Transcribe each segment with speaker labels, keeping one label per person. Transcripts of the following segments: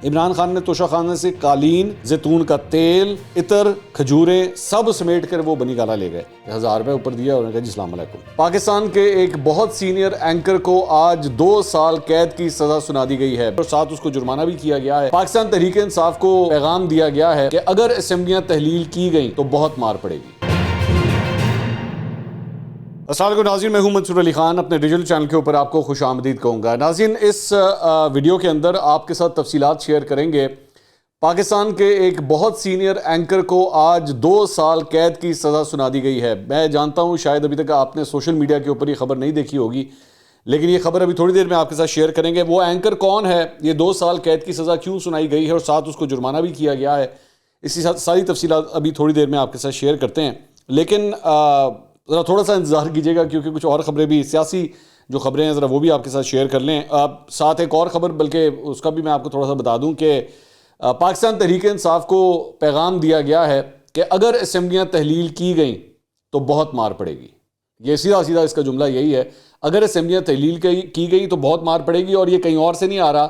Speaker 1: عمران خان نے توشہ خانے سے قالین، زیتون کا تیل، عطر، کھجوریں سب سمیٹ کر وہ بنی گالا لے گئے. 1000 روپے اوپر دیا اور انہوں نے کہا جی السلام علیکم. پاکستان کے ایک بہت سینئر اینکر کو آج 2 سال قید کی سزا سنا دی گئی ہے اور ساتھ اس کو جرمانہ بھی کیا گیا ہے. پاکستان تحریک انصاف کو پیغام دیا گیا ہے کہ اگر اسمبلیاں تحلیل کی گئیں تو بہت مار پڑے گی. السلام علیکم ناظرین، میں ہوں منصور علی خان. اپنے ڈیجیٹل چینل کے اوپر آپ کو خوش آمدید کہوں گا. ناظرین، اس ویڈیو کے اندر آپ کے ساتھ تفصیلات شیئر کریں گے. پاکستان کے ایک بہت سینئر اینکر کو آج 2 سال قید کی سزا سنا دی گئی ہے. میں جانتا ہوں شاید ابھی تک آپ نے سوشل میڈیا کے اوپر یہ خبر نہیں دیکھی ہوگی، لیکن یہ خبر ابھی تھوڑی دیر میں آپ کے ساتھ شیئر کریں گے. وہ اینکر کون ہے، یہ 2 سال قید کی سزا کیوں سنائی گئی ہے اور ساتھ اس کو جرمانہ بھی کیا گیا ہے، اس کی ساری تفصیلات ابھی تھوڑی دیر میں آپ کے ساتھ شیئر کرتے ہیں. لیکن ذرا تھوڑا سا انتظار کیجیے گا کیونکہ کچھ اور خبریں بھی، سیاسی جو خبریں ہیں ذرا وہ بھی آپ کے ساتھ شیئر کر لیں. ساتھ ایک اور خبر، بلکہ اس کا بھی میں آپ کو تھوڑا سا بتا دوں کہ پاکستان تحریک انصاف کو پیغام دیا گیا ہے کہ اگر اسمبلیاں تحلیل کی گئیں تو بہت مار پڑے گی. یہ سیدھا اس کا جملہ یہی ہے، اگر اسمبلیاں تحلیل کی گئی تو بہت مار پڑے گی. اور یہ کہیں اور سے نہیں آ رہا،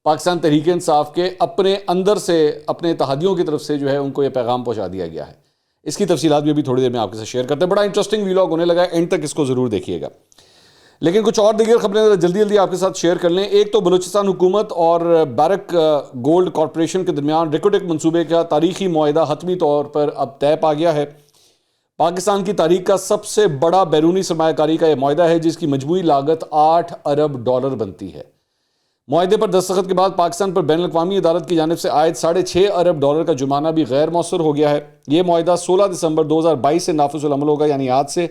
Speaker 1: پاکستان تحریک انصاف کے اپنے اندر سے، اپنے اتحادیوں کی طرف سے جو ہے ان کو یہ پیغام پہنچا دیا گیا ہے. اس کی تفصیلات بھی ابھی تھوڑی دیر میں آپ کے ساتھ شیئر کرتے ہیں. بڑا انٹرسٹنگ ویلاگ ہونے لگا ہے، اینڈ تک اس کو ضرور دیکھیے گا. لیکن کچھ اور دیگر خبریں جلدی آپ کے ساتھ شیئر کر لیں. ایک تو بلوچستان حکومت اور بارک گولڈ کارپوریشن کے درمیان ریکوٹیک منصوبے کا تاریخی معاہدہ حتمی طور پر اب طے پا گیا ہے. پاکستان کی تاریخ کا سب سے بڑا بیرونی سرمایہ کاری کا یہ معاہدہ ہے جس کی مجموعی لاگت $8 ارب بنتی ہے. معاہدے پر دستخط کے بعد پاکستان پر بین الاقوامی عدالت کی جانب سے عائد $6.5 ارب کا جرمانہ بھی غیر مؤثر ہو گیا ہے. یہ معاہدہ 16 دسمبر 2022 سے نافذ العمل ہوگا، یعنی آج سے،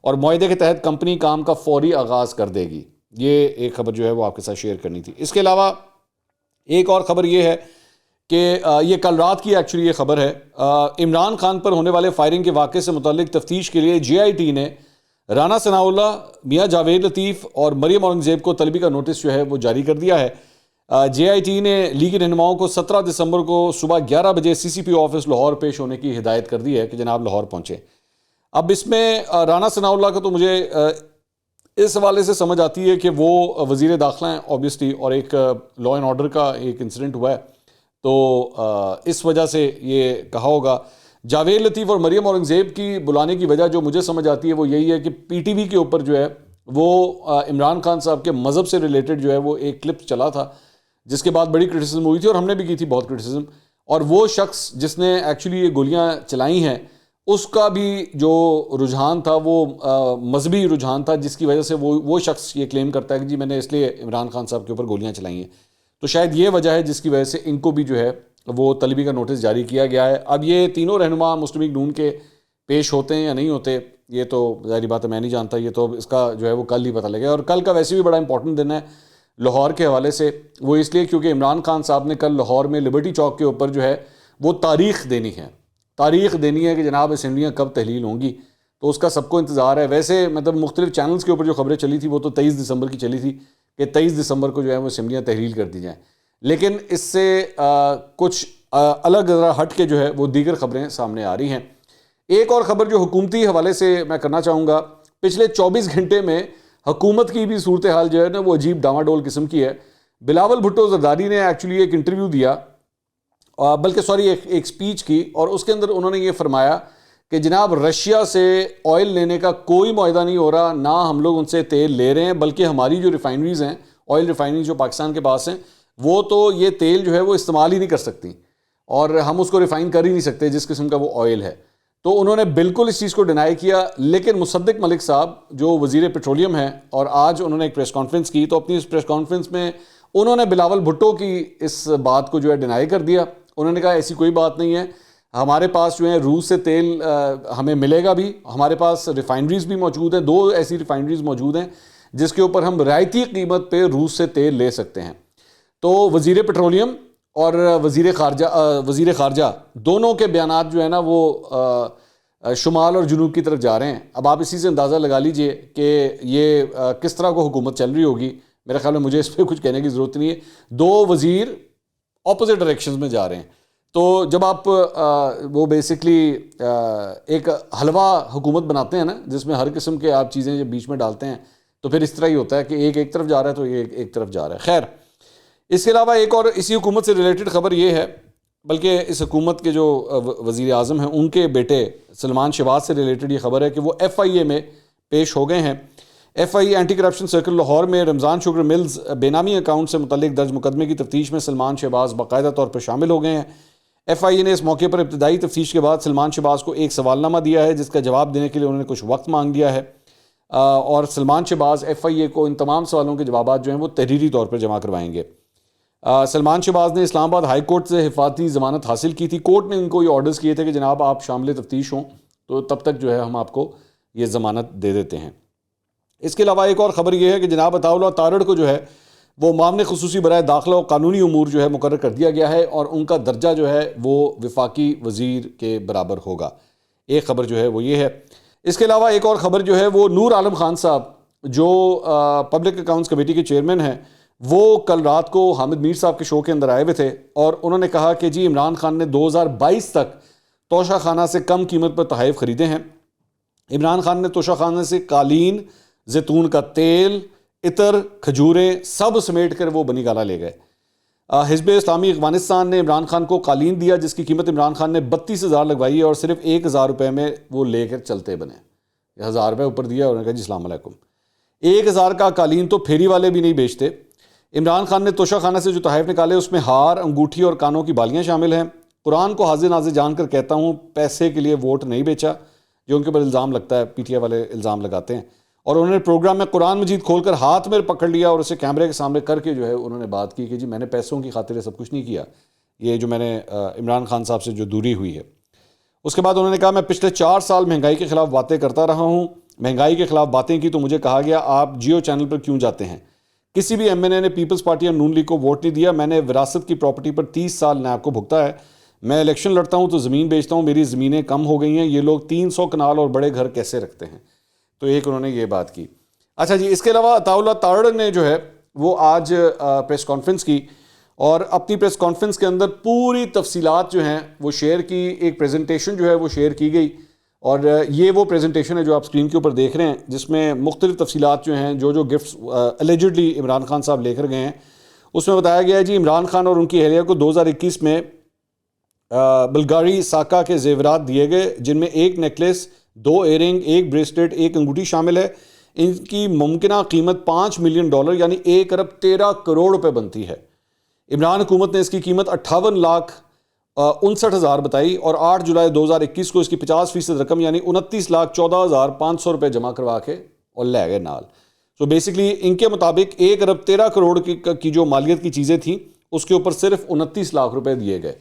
Speaker 1: اور معاہدے کے تحت کمپنی کام کا فوری آغاز کر دے گی. یہ ایک خبر جو ہے وہ آپ کے ساتھ شیئر کرنی تھی. اس کے علاوہ ایک اور خبر یہ ہے کہ یہ کل رات کی ایکچولی یہ خبر ہے، عمران خان پر ہونے والے فائرنگ کے واقعے سے متعلق تفتیش کے لیے JIT نے رانا ثناء اللہ، میاں جاوید لطیف اور مریم اورنگزیب کو طلبی کا نوٹس جو ہے وہ جاری کر دیا ہے. JIT نے لیگی رہنماؤں کو 17 دسمبر کو صبح 11 بجے CCP آفس لاہور پیش ہونے کی ہدایت کر دی ہے کہ جناب لاہور پہنچے. اب اس میں رانا ثناء اللہ کا تو مجھے اس حوالے سے سمجھ آتی ہے کہ وہ وزیر داخلہ ہیں اوبیسلی، اور ایک لا اینڈ آرڈر کا ایک انسیڈنٹ ہوا ہے تو اس وجہ سے یہ کہا ہوگا. جاوید لطیف اور مریم اورنگزیب کی بلانے کی وجہ جو مجھے سمجھ آتی ہے وہ یہی ہے کہ PTV کے اوپر جو ہے وہ عمران خان صاحب کے مذہب سے ریلیٹڈ جو ہے وہ ایک کلپ چلا تھا جس کے بعد بڑی کرٹیسزم ہوئی تھی، اور ہم نے بھی کی تھی بہت کرٹیسزم. اور وہ شخص جس نے ایکچولی یہ گولیاں چلائی ہیں اس کا بھی جو رجحان تھا وہ مذہبی رجحان تھا، جس کی وجہ سے وہ شخص یہ کلیم کرتا ہے کہ جی میں نے اس لیے عمران خان صاحب کے اوپر گولیاں چلائی ہیں. تو شاید یہ وجہ ہے جس کی وجہ سے ان کو بھی جو ہے وہ طلبی کا نوٹس جاری کیا گیا ہے. اب یہ تینوں رہنما مسلم لیگ نون کے پیش ہوتے ہیں یا نہیں ہوتے یہ تو ظاہری بات ہے میں نہیں جانتا، یہ تو اس کا جو ہے وہ کل ہی پتہ لگے گا. اور کل کا ویسے بھی بڑا امپورٹنٹ دن ہے لاہور کے حوالے سے، وہ اس لیے کیونکہ عمران خان صاحب نے کل لاہور میں لبرٹی چوک کے اوپر جو ہے وہ تاریخ دینی ہے کہ جناب اسمبلیاں کب تحلیل ہوں گی. تو اس کا سب کو انتظار ہے. ویسے مطلب مختلف چینلز کے اوپر جو خبریں چلی تھی وہ تو 23 دسمبر کی چلی تھی کہ 23 دسمبر کو جو ہے وہ اسمبلیاں تحلیل کر دی جائیں. لیکن اس سے کچھ الگ ذرا ہٹ کے جو ہے وہ دیگر خبریں سامنے آ رہی ہیں. ایک اور خبر جو حکومتی حوالے سے میں کرنا چاہوں گا، پچھلے 24 گھنٹے میں حکومت کی بھی صورتحال جو ہے نا وہ عجیب ڈاواڈول قسم کی ہے. بلاول بھٹو زرداری نے ایکچولی ایک انٹرویو دیا، بلکہ ایک سپیچ کی، اور اس کے اندر انہوں نے یہ فرمایا کہ جناب رشیا سے آئل لینے کا کوئی معاہدہ نہیں ہو رہا، نہ ہم لوگ ان سے تیل لے رہے ہیں، بلکہ ہماری جو ریفائنریز ہیں، آئل ریفائنریز جو پاکستان کے پاس ہیں، وہ تو یہ تیل جو ہے وہ استعمال ہی نہیں کر سکتی اور ہم اس کو ریفائن کر ہی نہیں سکتے جس قسم کا وہ آئل ہے. تو انہوں نے بالکل اس چیز کو ڈینائی کیا. لیکن مصدق ملک صاحب جو وزیر پیٹرولیم ہیں، اور آج انہوں نے ایک پریس کانفرنس کی، تو اپنی اس پریس کانفرنس میں انہوں نے بلاول بھٹو کی اس بات کو جو ہے ڈینائی کر دیا. انہوں نے کہا ایسی کوئی بات نہیں ہے، ہمارے پاس جو ہے روس سے تیل ہمیں ملے گا بھی، ہمارے پاس ریفائنریز بھی موجود ہیں، 2 ایسی ریفائنریز موجود ہیں جس کے اوپر ہم رعایتی قیمت پہ روس سے تیل لے سکتے ہیں. تو وزیر پیٹرولیم اور وزیر خارجہ دونوں کے بیانات جو ہے نا وہ شمال اور جنوب کی طرف جا رہے ہیں. اب آپ اسی سے اندازہ لگا لیجئے کہ یہ کس طرح کو حکومت چل رہی ہوگی. میرے خیال میں مجھے اس پہ کچھ کہنے کی ضرورت نہیں ہے. 2 وزیر اپوزٹ ڈائریکشنز میں جا رہے ہیں. تو جب آپ وہ بیسکلی ایک حلوہ حکومت بناتے ہیں نا، جس میں ہر قسم کے آپ چیزیں جب بیچ میں ڈالتے ہیں تو پھر اس طرح ہی ہوتا ہے کہ ایک طرف جا رہا ہے تو ایک طرف جا رہا ہے. خیر، اس کے علاوہ ایک اور اسی حکومت سے ریلیٹڈ خبر یہ ہے، بلکہ اس حکومت کے جو وزیر اعظم ہیں ان کے بیٹے سلمان شہباز سے ریلیٹڈ یہ خبر ہے کہ وہ ایف آئی اے میں پیش ہو گئے ہیں۔ ایف آئی اے اینٹی کرپشن سرکل لاہور میں رمضان شوگر ملز بے نامی اکاؤنٹ سے متعلق درج مقدمے کی تفتیش میں سلمان شہباز باقاعدہ طور پر شامل ہو گئے ہیں۔ ایف آئی اے نے اس موقع پر ابتدائی تفتیش کے بعد سلمان شہباز کو ایک سوال نامہ دیا ہے، جس کا جواب دینے کے لیے انہوں نے کچھ وقت مانگ لیا ہے، اور سلمان شہباز ایف آئی اے کو ان تمام سوالوں کے جوابات جو ہیں وہ تحریری طور پر جمع کروائیں گے۔ سلمان شہباز نے اسلام آباد ہائی کورٹ سے حفاظتی ضمانت حاصل کی تھی۔ کورٹ نے ان کو یہ آرڈرز کیے تھے کہ جناب آپ شامل تفتیش ہوں تو تب تک جو ہے ہم آپ کو یہ ضمانت دے دیتے ہیں۔ اس کے علاوہ ایک اور خبر یہ ہے کہ جناب عطاء اللہ تارڑ کو جو ہے وہ معاون خصوصی برائے داخلہ و قانونی امور جو ہے مقرر کر دیا گیا ہے، اور ان کا درجہ جو ہے وہ وفاقی وزیر کے برابر ہوگا۔ ایک خبر جو ہے وہ یہ ہے۔ اس کے علاوہ ایک اور خبر جو ہے وہ نور عالم خان صاحب جو پبلک اکاؤنٹس کمیٹی کے چیئرمین ہیں، وہ کل رات کو حامد میر صاحب کے شو کے اندر آئے ہوئے تھے، اور انہوں نے کہا کہ جی عمران خان نے 2022 تک توشہ خانہ سے کم قیمت پر تحائف خریدے ہیں۔ عمران خان نے توشہ خانہ سے قالین، زیتون کا تیل، عطر، کھجوریں سب سمیٹ کر وہ بنی گالہ لے گئے۔ حزب اسلامی افغانستان نے عمران خان کو قالین دیا جس کی قیمت عمران خان نے 32,000 لگوائی ہے، اور صرف 1,000 روپے میں وہ لے کر چلتے بنے۔ 1,000 روپے اوپر دیا اور انہوں نے کہا جی السلام علیکم۔ 1,000 کا قالین تو پھیری والے بھی نہیں بیچتے۔ عمران خان نے توشہ خانہ سے جو تحائف نکالے اس میں ہار، انگوٹھی اور کانوں کی بالیاں شامل ہیں۔ قرآن کو حاضر ناظر جان کر کہتا ہوں پیسے کے لیے ووٹ نہیں بیچا، جو ان کے اوپر الزام لگتا ہے، پی ٹی آئی والے الزام لگاتے ہیں۔ اور انہوں نے پروگرام میں قرآن مجید کھول کر ہاتھ میں پکڑ لیا اور اسے کیمرے کے سامنے کر کے جو ہے انہوں نے بات کی کہ جی میں نے پیسوں کی خاطر سب کچھ نہیں کیا، یہ جو میں نے عمران خان صاحب سے جو دوری ہوئی ہے۔ اس کے بعد انہوں نے کہا میں پچھلے 4 سال مہنگائی کے خلاف باتیں کرتا رہا ہوں، مہنگائی کے خلاف باتیں کی تو مجھے کہا گیا آپ جیو چینل پر کیوں جاتے ہیں؟ کسی بھی ایم این اے نے پیپلز پارٹی اور نون لیگ کو ووٹ نہیں دیا۔ میں نے وراثت کی پراپرٹی پر 30 سال نیب کو بھگتا ہے۔ میں الیکشن لڑتا ہوں تو زمین بیچتا ہوں، میری زمینیں کم ہو گئی ہیں، یہ لوگ 300 کنال اور بڑے گھر کیسے رکھتے ہیں؟ تو ایک انہوں نے یہ بات کی۔ اچھا جی، اس کے علاوہ عطاء اللہ تارڑ نے جو ہے وہ آج پریس کانفرنس کی، اور اپنی پریس کانفرنس کے اندر پوری تفصیلات جو ہیں وہ شیئر کی، ایک پریزنٹیشن جو ہے وہ شیئر کی گئی، اور یہ وہ پریزنٹیشن ہے جو آپ اسکرین کے اوپر دیکھ رہے ہیں، جس میں مختلف تفصیلات جو ہیں جو گفٹس الیجڈلی عمران خان صاحب لے کر گئے ہیں، اس میں بتایا گیا ہے جی عمران خان اور ان کی اہلیہ کو 2021 میں بلغاری ساکا کے زیورات دیے گئے، جن میں ایک نیکلس، 2 ایئرنگ، ایک بریسلیٹ، ایک انگوٹھی شامل ہے۔ ان کی ممکنہ قیمت $5 ملین یعنی 1,13 کروڑ روپے بنتی ہے۔ عمران حکومت نے اس کی قیمت 58,59,000 بتائی، اور 8 جولائی 2021 کو اس کی 50% رقم یعنی 29,14,500 روپے جمع کروا کے اور لے گئے نال۔ تو بیسکلی ان کے مطابق 1,13 کروڑ کی جو مالیت کی چیزیں تھیں اس کے اوپر صرف 29 لاکھ روپے دیے گئے۔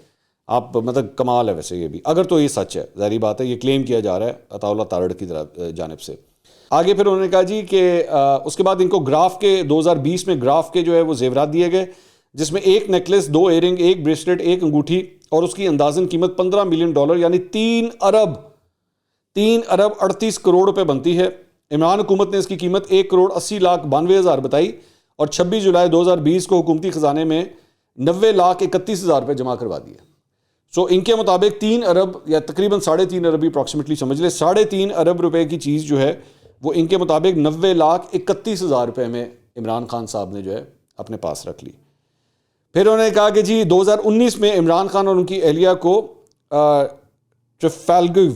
Speaker 1: آپ مطلب کمال ہے ویسے یہ بھی، اگر تو یہ سچ ہے، ظاہری بات ہے یہ کلیم کیا جا رہا ہے عطاء اللہ تارڑ کی جانب سے۔ آگے پھر انہوں نے کہا جی کہ اس کے بعد ان کو گراف کے 2020 میں گراف کے جو ہے وہ زیورات دیے گئے، جس میں ایک نیکلس، 2 ایئرنگ، ایک بریسلیٹ، ایک انگوٹھی، اور اس کی اندازاً قیمت $15 ملین یعنی 3 ارب 38 کروڑ روپے بنتی ہے۔ عمران حکومت نے اس کی قیمت 1,80,92,000 بتائی، اور 26 جولائی 2020 کو حکومتی خزانے میں 90,31,000 روپے جمع کروا دیے۔ سو ان کے مطابق 3 ارب یا تقریباً 3.5 ارب اپروکسیمیٹلی سمجھ لیں، 3.5 ارب روپے کی چیز جو ہے وہ ان کے مطابق 90,31,000 روپے میں عمران خان صاحب نے جو ہے اپنے پاس رکھ لی۔ پھر انہوں نے کہا کہ جی 2019 میں عمران خان اور ان کی اہلیہ کو ٹرفالگو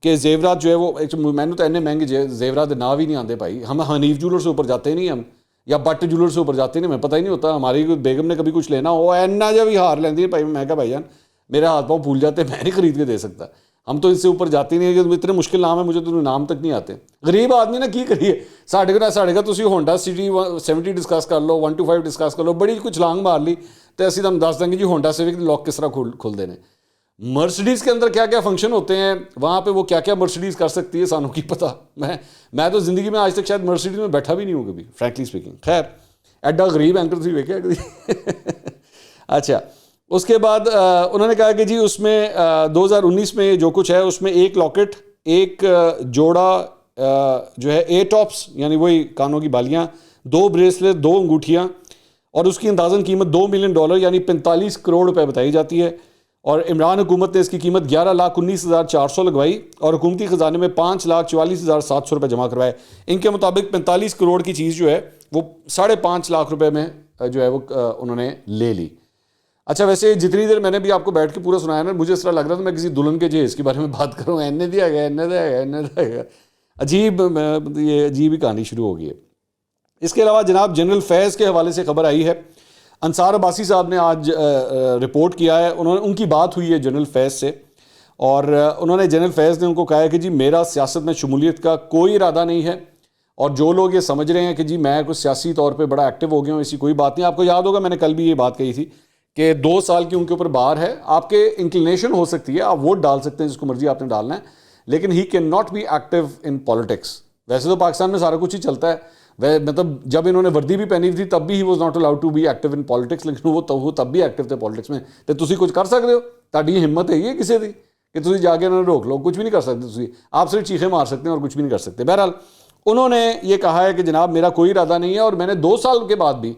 Speaker 1: کے زیورات جو ہے وہ، میں نے تو اینے مہنگے زیورات نہ بھی نہیں آتے بھائی، ہم حنیف جولر سے اوپر جاتے نہیں، ہم یا بٹ جولر سے اوپر جاتے نہیں، ہمیں پتہ ہی نہیں ہوتا، ہماری بیگم نے کبھی کچھ لینا ہو اینا جب بھی ہار لیندی ہے بھائی، میں کہا بھائی جان میرے ہاتھ پاؤں پھول جاتے ہیں، میں نہیں خرید کے دے سکتا، ہم تو اس سے اوپر جاتے نہیں ہیں، اتنے مشکل نام ہے، مجھے تو نام تک نہیں آتے، غریب آدمی نا کی کریے، ساڑھے کا تسی ہونڈا سٹی 70 ڈسکس کر لو، 125 ڈسکس کر لو، بڑی کچھ چھلانگ مار لی تو اسی تم دس دیں گے جی ہونڈا سیوک لاک کس طرح کھل دینے۔ مرسڈیز کے اندر کیا کیا فنکشن ہوتے ہیں، وہاں پہ وہ کیا کیا مرسڈیز کر سکتی ہے سانوں کی پتہ، میں تو زندگی میں آج تک شاید مرسڈیز میں بیٹھا بھی نہیں ہوں کبھی، فرینکلی اسپیکنگ۔ خیر ایڈا غریب اینکر تھی ویکھیا کبھی۔ اچھا اس کے بعد انہوں نے کہا کہ جی اس میں 2019 میں جو کچھ ہے اس میں ایک لاکٹ، ایک جوڑا جو ہے اے ٹاپس یعنی وہی کانوں کی بالیاں، 2 بریسلیٹ، 2 انگوٹھیاں، اور اس کی اندازاً قیمت $2 ملین یعنی 45 کروڑ روپے بتائی جاتی ہے، اور عمران حکومت نے اس کی قیمت 11,19,400 لگوائی، اور حکومتی خزانے میں 5,44,700 روپے جمع کروائے۔ ان کے مطابق 45 کروڑ کی چیز جو ہے وہ 5.5 لاکھ روپے میں جو ہے وہ انہوں نے لے لی. اچھا ویسے جتنی دیر میں نے بھی آپ کو بیٹھ کے پورا سنایا نا, مجھے اس طرح لگ رہا تھا میں کسی دلہن کے جہیز کے بارے میں بات کروں, اینے دیا گیا اینے دیا گیا اینے دیا گیا. عجیب, یہ عجیب ہی کہانی شروع ہو گئی ہے. اس کے علاوہ جناب جنرل فیض کے حوالے سے خبر آئی ہے. انصار عباسی صاحب نے آج رپورٹ کیا ہے, ان کی بات ہوئی ہے جنرل فیض سے, اور انہوں نے جنرل فیض نے ان کو کہا ہے کہ جی میرا سیاست میں شمولیت کا کوئی ارادہ نہیں ہے, اور جو لوگ یہ سمجھ رہے ہیں کہ جی میں کچھ سیاسی طور پہ بڑا ایکٹیو ہو گیا ہوں, ایسی کوئی بات نہیں. آپ کو یاد ہوگا میں نے کل بھی یہ بات کہی تھی کہ 2 سال کی ان کے اوپر بار ہے. آپ کے انکلینیشن ہو سکتی ہے, آپ ووٹ ڈال سکتے ہیں جس کو مرضی آپ نے ڈالنا ہے, لیکن he can not be active in politics. ویسے تو پاکستان میں سارا کچھ ہی چلتا ہے, مطلب جب انہوں نے وردی بھی پہنی تھی تب بھی he was not allowed to be active in politics, لیکن وہ تب بھی ایکٹیو تھے پالیٹکس میں. تو تسی کچھ کر سکتے ہو, تہاڈی ہمت ہے یہ کسی دی کہ تسی جا کے انہوں نے روک لو, کچھ بھی نہیں کر سکتے تسی, آپ صرف چیخیں مار سکتے ہیں اور کچھ بھی نہیں کر سکتے. بہرحال انہوں نے یہ کہا ہے کہ جناب میرا کوئی ارادہ نہیں ہے, اور میں نے 2 سال کے بعد بھی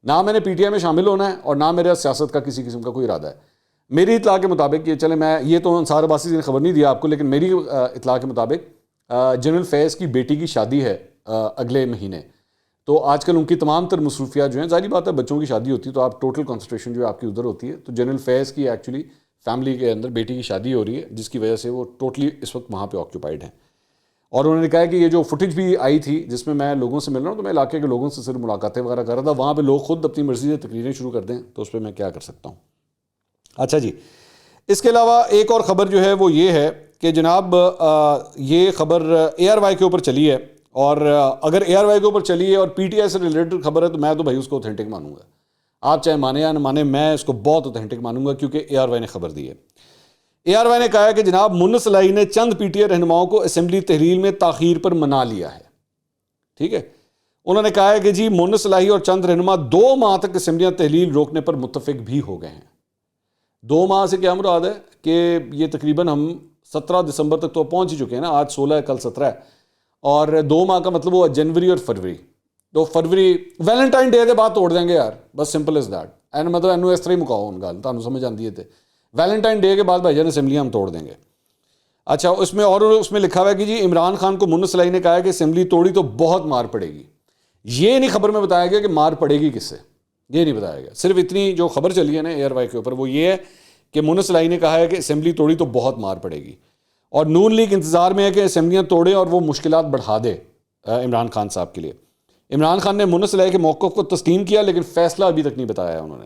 Speaker 1: نہ میں نے پی ٹی آئی میں شامل ہونا ہے اور نہ میرا سیاست کا کسی قسم کا کوئی ارادہ ہے. میری اطلاع کے مطابق یہ چلے, میں یہ تو انصار عباسی نے خبر نہیں دیا آپ کو, لیکن میری اطلاع کے مطابق جنرل فیض کی بیٹی کی شادی ہے اگلے مہینے. تو آج کل ان کی تمام تر مصروفیات جو ہیں, ظاہری بات ہے بچوں کی شادی ہوتی ہے تو آپ ٹوٹل کنسنٹریشن جو ہے آپ کی ادھر ہوتی ہے. تو جنرل فیض کی ایکچولی فیملی کے اندر بیٹی کی شادی ہو رہی ہے, جس کی وجہ سے وہ ٹوٹلی اس وقت وہاں پہ آکیوپائڈ ہیں. اور انہوں نے کہا کہ یہ جو فوٹیج بھی آئی تھی جس میں میں لوگوں سے مل رہا ہوں, تو میں علاقے کے لوگوں سے صرف ملاقاتیں وغیرہ کر رہا تھا, وہاں پہ لوگ خود اپنی مرضی سے تقریریں شروع کر دیں تو اس پہ میں کیا کر سکتا ہوں. اچھا جی, اس کے علاوہ ایک اور خبر جو ہے وہ یہ ہے کہ جناب یہ خبر اے آر وائی کے اوپر چلی ہے, اور اگر اے آر وائی کے اوپر چلی ہے اور پی ٹی آئی سے ریلیٹڈ خبر ہے تو میں تو بھائی اس کو اوتھینٹک مانوں گا. آپ چاہے مانے یا نہ مانے, میں اس کو بہت اوتھینٹک مانوں گا, کیونکہ اے آر وائی نے خبر دی ہے. اے آر وائی نے کہا ہے کہ جناب منس صلاحی نے چند پی ٹی آئی رہنماؤں کو اسمبلی تحلیل میں تاخیر پر منا لیا ہے. ٹھیک ہے, انہوں نے کہا ہے کہ جی منس صلاحی اور چند رہنما 2 ماہ تک اسمبلیاں تحلیل روکنے پر متفق بھی ہو گئے ہیں. 2 ماہ سے کیا مراد ہے کہ یہ تقریباً ہم 17 دسمبر تک تو پہنچ ہی چکے ہیں نا, آج 16 ہے کل 17 ہے, اور 2 ماہ کا مطلب وہ جنوری اور فروری. تو فروری ویلنٹائن ڈے کے بعد توڑ دیں گے یار, بس سمپل از دیٹ. این مطلب اینو اس طرح ہی مکاؤ ان گل, تمہیں سمجھ آتی ہے تو ویلنٹائن ڈے کے بعد بھائی جان اسمبلیاں ہم توڑ دیں گے. اچھا اس میں لکھا ہوا ہے کہ جی عمران خان کو منس صلاحی نے کہا ہے کہ اسمبلی توڑی تو بہت مار پڑے گی. یہ نہیں خبر میں بتایا گیا کہ مار پڑے گی کس سے, یہ نہیں بتایا گیا. صرف اتنی جو خبر چلی ہے نا اے آر وائی کے اوپر وہ یہ ہے کہ منس صلاحی نے کہا ہے کہ اسمبلی توڑی تو بہت مار پڑے گی, اور نون لیگ انتظار میں ہے کہ اسمبلیاں توڑے اور وہ مشکلات بڑھا دے عمران خان صاحب کے لیے. عمران خان نے منس صلاحی کے موقف کو تسلیم کیا, لیکن فیصلہ ابھی تک نہیں بتایا ہے انہوں نے.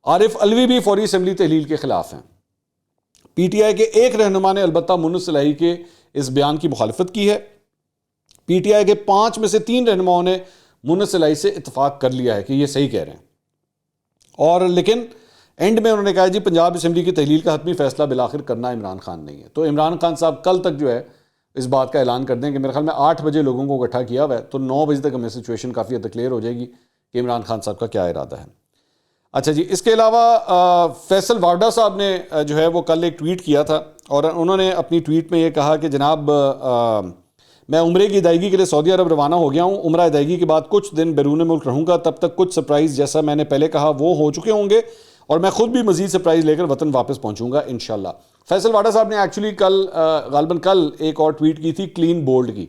Speaker 1: عارف علوی بھی فوری اسمبلی تحلیل کے خلاف ہیں. پی ٹی آئی کے ایک رہنما نے البتہ منس صلاحی کے اس بیان کی مخالفت کی ہے. پی ٹی آئی کے 5 میں سے 3 رہنماؤں نے منس صلاحی سے اتفاق کر لیا ہے کہ یہ صحیح کہہ رہے ہیں, اور لیکن اینڈ میں انہوں نے کہا جی پنجاب اسمبلی کی تحلیل کا حتمی فیصلہ بالآخر کرنا عمران خان نہیں ہے. تو عمران خان صاحب کل تک جو ہے اس بات کا اعلان کر دیں کہ میرے خیال میں 8 بجے لوگوں کو اکٹھا کیا ہوا ہے, تو 9 بجے تک ہمیں سچویشن کافی حد تک کلیئر ہو جائے گی کہ عمران خان صاحب کا کیا ارادہ ہے. اچھا جی, اس کے علاوہ فیصل وارڈا صاحب نے جو ہے وہ کل ایک ٹویٹ کیا تھا, اور انہوں نے اپنی ٹویٹ میں یہ کہا کہ جناب میں عمرے کی ادائیگی کے لیے سعودی عرب روانہ ہو گیا ہوں. عمرہ ادائیگی کے بعد کچھ دن بیرون ملک رہوں گا, تب تک کچھ سرپرائز جیسا میں نے پہلے کہا وہ ہو چکے ہوں گے, اور میں خود بھی مزید سرپرائز لے کر وطن واپس پہنچوں گا انشاءاللہ. فیصل واڈا صاحب نے ایکچولی غالباً کل ایک اور ٹویٹ کی تھی کلین بولڈ کی,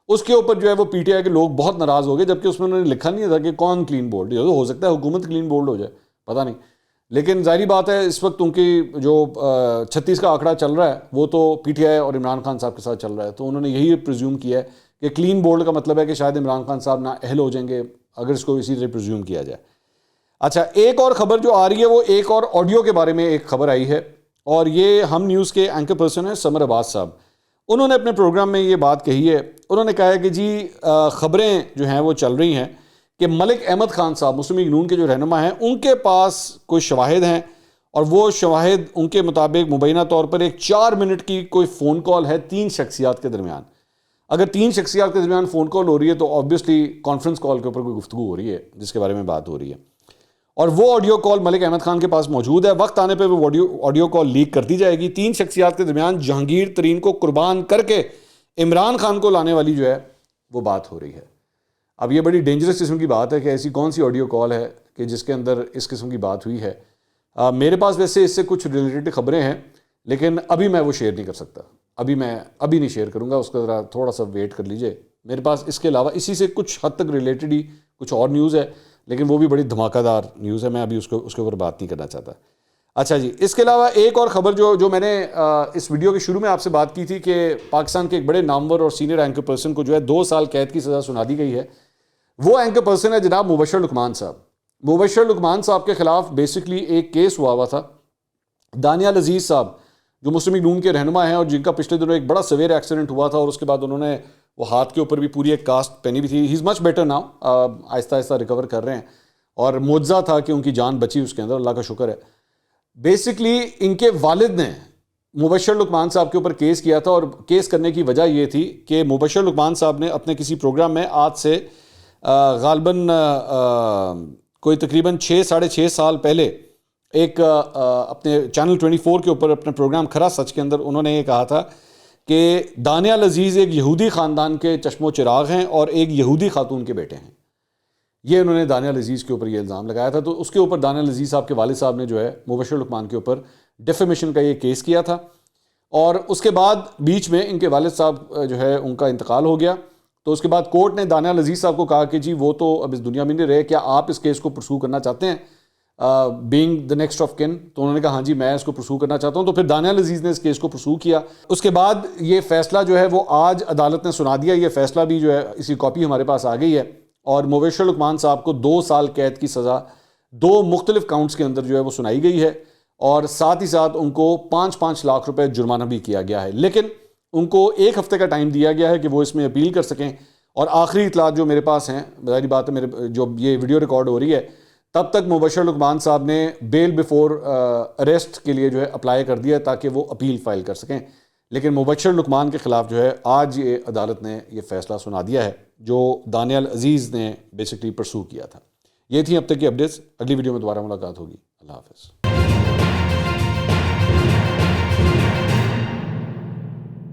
Speaker 1: اس کے اوپر جو ہے وہ پی ٹی آئی کے لوگ بہت ناراض ہو گئے, جبکہ اس میں انہوں نے لکھا نہیں تھا کہ کون کلین بولڈ. ہو سکتا ہے حکومت کلین بولڈ ہو جائے, پتہ نہیں, لیکن ظاہری بات ہے اس وقت ان کی جو 36 کا آنکڑا چل رہا ہے وہ تو پی ٹی آئی اور عمران خان صاحب کے ساتھ چل رہا ہے, تو انہوں نے یہی پریزیوم کیا ہے کہ کلین بولڈ کا مطلب ہے کہ شاید عمران خان صاحب نااہل ہو جائیں گے, اگر اس کو اسی طرح پریزیوم کیا جائے. اچھا, ایک اور خبر جو آ رہی ہے وہ ایک اور آڈیو کے بارے میں ایک خبر آئی ہے, اور یہ ہم نیوز کے اینکر پرسن ہیں سمر عباس صاحب. انہوں نے اپنے پروگرام میں یہ بات کہی ہے. انہوں نے کہا ہے کہ جی خبریں جو ہیں وہ چل رہی ہیں کہ ملک احمد خان صاحب مسلم لیگ نون کے جو رہنما ہیں ان کے پاس کوئی شواہد ہیں, اور وہ شواہد ان کے مطابق مبینہ طور پر ایک 4 منٹ کی کوئی فون کال ہے 3 شخصیات کے درمیان. اگر 3 شخصیات کے درمیان فون کال ہو رہی ہے تو آبویسلی کانفرنس کال کے اوپر کوئی گفتگو ہو رہی ہے جس کے بارے میں بات ہو رہی ہے, اور وہ آڈیو کال ملک احمد خان کے پاس موجود ہے. وقت آنے پہ وہ آڈیو کال لیک کر دی جائے گی. 3 شخصیات کے درمیان جہانگیر ترین کو قربان کر کے عمران خان کو لانے والی جو ہے وہ بات ہو رہی ہے. اب یہ بڑی ڈینجرس قسم کی بات ہے کہ ایسی کون سی آڈیو کال ہے کہ جس کے اندر اس قسم کی بات ہوئی ہے. میرے پاس ویسے اس سے کچھ ریلیٹڈ خبریں ہیں, لیکن ابھی میں وہ شیئر نہیں کر سکتا. ابھی نہیں شیئر کروں گا, اس کا ذرا تھوڑا سا ویٹ کر لیجئے. میرے پاس اس کے علاوہ اسی سے کچھ حد تک ریلیٹڈ ہی کچھ اور نیوز ہے لیکن وہ بھی بڑی دھماکہ دار نیوز ہے، میں ابھی اس کے اوپر بات نہیں کرنا چاہتا۔ اچھا جی، اس کے علاوہ ایک اور خبر جو میں نے اس ویڈیو کے شروع میں آپ سے بات کی تھی کہ پاکستان کے ایک بڑے نامور اور سینئر اینکر پرسن کو جو ہے 2 سال قید کی سزا سنا دی گئی ہے۔ وہ اینکر پرسن ہے جناب مبشر لقمان صاحب۔ مبشر لقمان صاحب کے خلاف بیسکلی ایک کیس ہوا تھا۔ دانیال عزیز صاحب جو مسلم لیگ نون کے رہنما ہیں اور جن کا پچھلے دنوں ایک بڑا سویئر ایکسیڈنٹ ہوا تھا اور اس کے بعد انہوں نے وہ ہاتھ کے اوپر بھی پوری ایک کاسٹ پہنی بھی تھی، ہی از مچ بیٹر ناؤ، آہستہ آہستہ ریکور کر رہے ہیں، اور معجزہ تھا کہ ان کی جان بچی اس کے اندر، اللہ کا شکر ہے۔ بیسکلی ان کے والد نے مبشر لقمان صاحب کے اوپر کیس کیا تھا، اور کیس کرنے کی وجہ یہ تھی کہ مبشر لقمان صاحب نے اپنے کسی پروگرام میں آج سے غالباً کوئی تقریباً 6-6.5 سال پہلے ایک اپنے چینل 24 کے اوپر اپنے پروگرام کھرا سچ کے اندر انہوں نے یہ کہا تھا کہ دانیال عزیز ایک یہودی خاندان کے چشم و چراغ ہیں اور ایک یہودی خاتون کے بیٹے ہیں۔ یہ انہوں نے دانیال عزیز کے اوپر یہ الزام لگایا تھا، تو اس کے اوپر دانیال عزیز صاحب کے والد صاحب نے جو ہے مبشر لقمان کے اوپر ڈیفیمیشن کا یہ کیس کیا تھا، اور اس کے بعد بیچ میں ان کے والد صاحب جو ہے ان کا انتقال ہو گیا۔ تو اس کے بعد کورٹ نے دانیال عزیز صاحب کو کہا کہ جی وہ تو اب اس دنیا میں نہیں رہے، کیا آپ اس کیس کو پرسو کرنا چاہتے ہیں بینگ دا نیکسٹ آف کن؟ تو انہوں نے کہا ہاں جی میں اس کو پرسو کرنا چاہتا ہوں۔ تو پھر دانیال عزیز نے اس کیس کو پرسو کیا۔ اس کے بعد یہ فیصلہ جو ہے وہ آج عدالت نے سنا دیا۔ یہ فیصلہ بھی جو ہے اسی کاپی ہمارے پاس آ گئی ہے، اور مبشر لقمان صاحب کو 2 سال قید کی سزا 2 مختلف کاؤنٹس کے اندر جو ہے وہ سنائی گئی ہے، اور ساتھ ہی ساتھ ان کو 5-5 لاکھ روپے جرمانہ بھی کیا گیا ہے، لیکن ان کو 1 ہفتے کا ٹائم دیا گیا ہے کہ وہ اس میں اپیل کر سکیں۔ اور آخری اطلاعات جو میرے پاس ہیں، ظاہری بات ہے میرے جو یہ ویڈیو ریکارڈ ہو رہی ہے تب تک مبشر لقمان صاحب نے بیل بیفور اریسٹ کے لیے جو ہے اپلائی کر دیا تاکہ وہ اپیل فائل کر سکیں، لیکن مبشر لقمان کے خلاف جو ہے آج یہ عدالت نے یہ فیصلہ سنا دیا ہے جو دانیال عزیز نے بیسکلی پرسو کیا تھا۔ یہ تھی اب تک کی اپڈیٹس، اگلی ویڈیو میں دوبارہ ملاقات ہوگی، اللہ حافظ۔